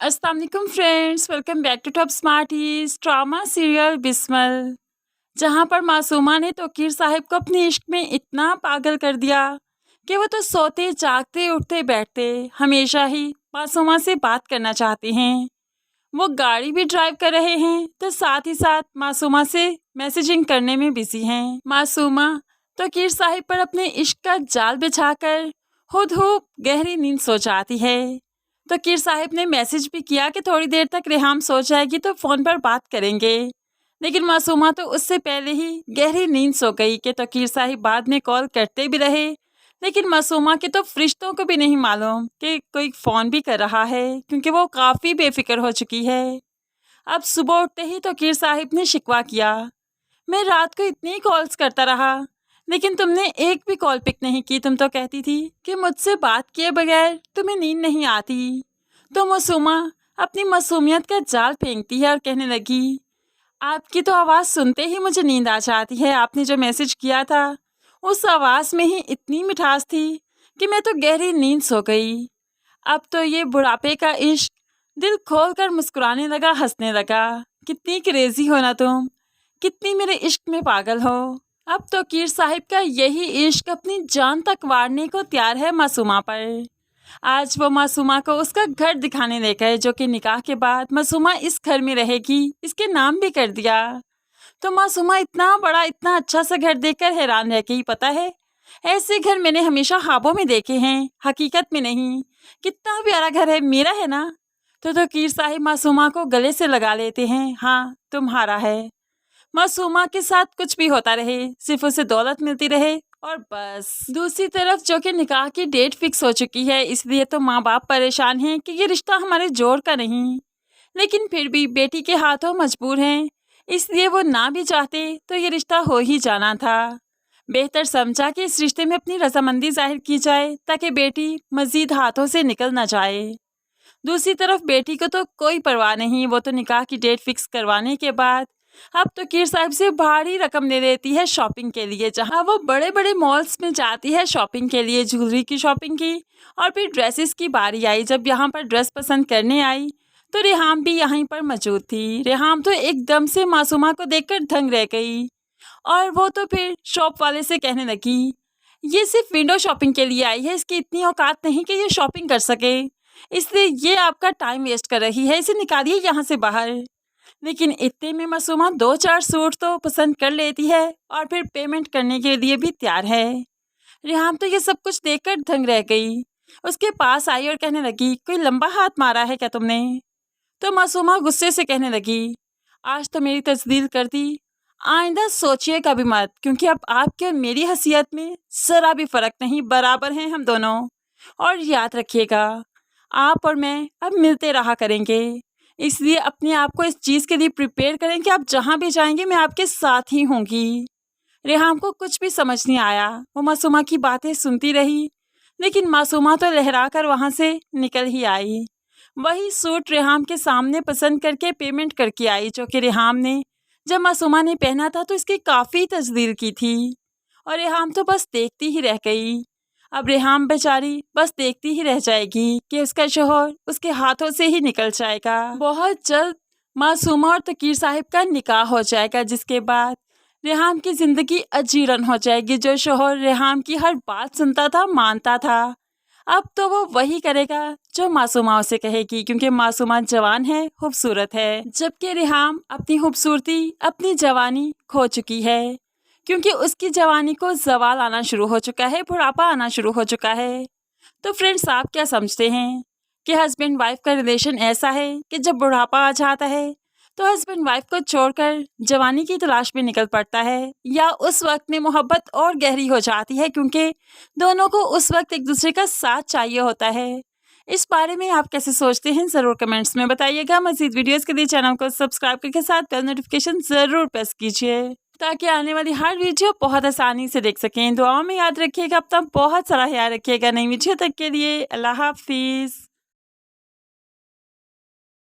अस्सलाम वालेकुम friends, welcome back to top smarties drama serial Bismil. जहां पर मासूमा ने तौकीर साहिब को अपने इश्क में इतना पागल कर दिया कि वो तो सोते जागते उठते बैठते हमेशा ही मासूमा से बात करना चाहते हैं। वो गाड़ी भी ड्राइव कर रहे हैं तो साथ ही साथ मासूमा से मैसेजिंग करने में बिजी हैं। मासूमा तौकीर साहिब पर अपने इश्क का जाल बिछाकर हुद गहरी नींद सो जाती है। तौकीर साहिब ने मैसेज भी किया कि थोड़ी देर तक रेहाम सो जाएगी तो फ़ोन पर बात करेंगे, लेकिन मासूमा तो उससे पहले ही गहरी नींद सो गई कि तौकीर साहिब बाद में कॉल करते भी रहे, लेकिन मासूमा के तो फरिश्तों को भी नहीं मालूम कि कोई फ़ोन भी कर रहा है, क्योंकि वो काफ़ी बेफिक्र हो चुकी है। अब सुबह उठते ही तौकीर साहिब ने शिकवा किया, मैं रात को इतनी कॉल्स करता रहा, लेकिन तुमने एक भी कॉल पिक नहीं की। तुम तो कहती थी कि मुझसे बात किए बगैर तुम्हें नींद नहीं आती। तो मासूमा अपनी मासूमियत का जाल फेंकती है और कहने लगी, आपकी तो आवाज़ सुनते ही मुझे नींद आ जाती है। आपने जो मैसेज किया था उस आवाज़ में ही इतनी मिठास थी कि मैं तो गहरी नींद सो गई। अब तो ये बुढ़ापे का इश्क दिल खोल कर मुस्कुराने लगा, हंसने लगा। कितनी क्रेजी हो ना तुम, कितनी मेरे इश्क में पागल हो। अब तौकीर साहिब का यही इश्क अपनी जान तक वारने को तैयार है मासूमा पर। आज वो मासूमा को उसका घर दिखाने लेकर, जो कि निकाह के बाद मासूमा इस घर में रहेगी, इसके नाम भी कर दिया। तो मासूमा इतना बड़ा इतना अच्छा सा घर देखकर हैरान रह गई। पता है, ऐसे घर मैंने हमेशा ख्वाबों में देखे हैं, हकीकत में नहीं। कितना प्यारा घर है, मेरा है ना। तो तौकीर साहिब मासूमा को गले से लगा लेते हैं, हाँ तुम्हारा है। मासूमा के साथ कुछ भी होता रहे, सिर्फ उसे दौलत मिलती रहे और बस। दूसरी तरफ जो कि निकाह की डेट फिक्स हो चुकी है, इसलिए तो माँ बाप परेशान हैं कि ये रिश्ता हमारे जोड़ का नहीं, लेकिन फिर भी बेटी के हाथों मजबूर हैं, इसलिए वो ना भी चाहते तो ये रिश्ता हो ही जाना था। बेहतर समझा कि इस रिश्ते में अपनी रजामंदी जाहिर की जाए ताकि बेटी मजीद हाथों से निकल ना जाए। दूसरी तरफ बेटी को तो कोई परवाह नहीं, वो तो निकाह की डेट फिक्स करवाने के बाद अब तौकीर साहिब से भारी रकम ले लेती है शॉपिंग के लिए, जहां वो बड़े बड़े मॉल्स में जाती है शॉपिंग के लिए, ज्वेलरी की शॉपिंग की। और फिर ड्रेसेस की बारी आई, जब यहाँ पर ड्रेस पसंद करने आई तो रेहाम भी यहीं पर मौजूद थी। रेहाम तो एकदम से मासूमा को देखकर दंग रह गई और वो तो फिर शॉप वाले से कहने लगी, ये सिर्फ विंडो शॉपिंग के लिए आई है, इसकी इतनी औकात नहीं कि ये शॉपिंग कर सके, इसलिए ये आपका टाइम वेस्ट कर रही है, इसे निकालिए यहाँ से बाहर। लेकिन इतने में मासूमा 2-4 सूट तो पसंद कर लेती है और फिर पेमेंट करने के लिए भी तैयार है। रेहाम तो ये सब कुछ देखकर दंग रह गई, उसके पास आई और कहने लगी, कोई लंबा हाथ मारा है क्या तुमने? तो मासूमा गुस्से से कहने लगी, आज तो मेरी तस्दील कर दी, आइंदा सोचिए कभी मत, क्योंकि अब आपकी और मेरी हैसियत में ज़रा भी फ़र्क नहीं, बराबर हैं हम दोनों। और याद रखिएगा, आप और मैं अब मिलते रहा करेंगे, इसलिए अपने आप को इस चीज़ के लिए प्रिपेयर करें कि आप जहाँ भी जाएंगे मैं आपके साथ ही होंगी। रेहाम को कुछ भी समझ नहीं आया, वो मासूमा की बातें सुनती रही, लेकिन मासूमा तो लहरा कर वहाँ से निकल ही आई। वही सूट रेहाम के सामने पसंद करके पेमेंट करके आई, जो कि रेहाम ने जब मासूमा ने पहना था तो इसकी काफ़ी तस्दील की थी और रेहाम तो बस देखती ही रह गई। अब रेहाम बेचारी बस देखती ही रह जाएगी कि उसका शौहर उसके हाथों से ही निकल जाएगा। बहुत जल्द मासूमा और तौकीर साहिब का निकाह हो जाएगा, जिसके बाद रेहाम की ज़िंदगी अजीरन हो जाएगी। जो शौहर रेहाम की हर बात सुनता था, मानता था, अब तो वो वही करेगा जो मासूमा उसे कहेगी, क्योंकि मासूमा जवान है, खूबसूरत है, जबकि रेहाम अपनी खूबसूरती अपनी जवानी खो चुकी है, क्योंकि उसकी जवानी को ज़वाल आना शुरू हो चुका है, बुढ़ापा आना शुरू हो चुका है। तो फ्रेंड्स, आप क्या समझते हैं कि हस्बैंड वाइफ का रिलेशन ऐसा है कि जब बुढ़ापा आ जाता है तो हस्बैंड वाइफ को छोड़कर जवानी की तलाश में निकल पड़ता है, या उस वक्त में मोहब्बत और गहरी हो जाती है क्योंकि दोनों को उस वक्त एक दूसरे का साथ चाहिए होता है? इस बारे में आप कैसे सोचते हैं, ज़रूर कमेंट्स में बताइएगा। मज़ीद वीडियोस के लिए चैनल को सब्सक्राइब करके साथ बेल नोटिफिकेशन ज़रूर प्रेस कीजिए ताकि आने वाली हर वीडियो बहुत आसानी से देख सकें। दुआओं में याद रखिएगा, अपना बहुत सारा ख्याल रखिएगा। नई वीडियो तक के लिए अल्लाह हाफिज़।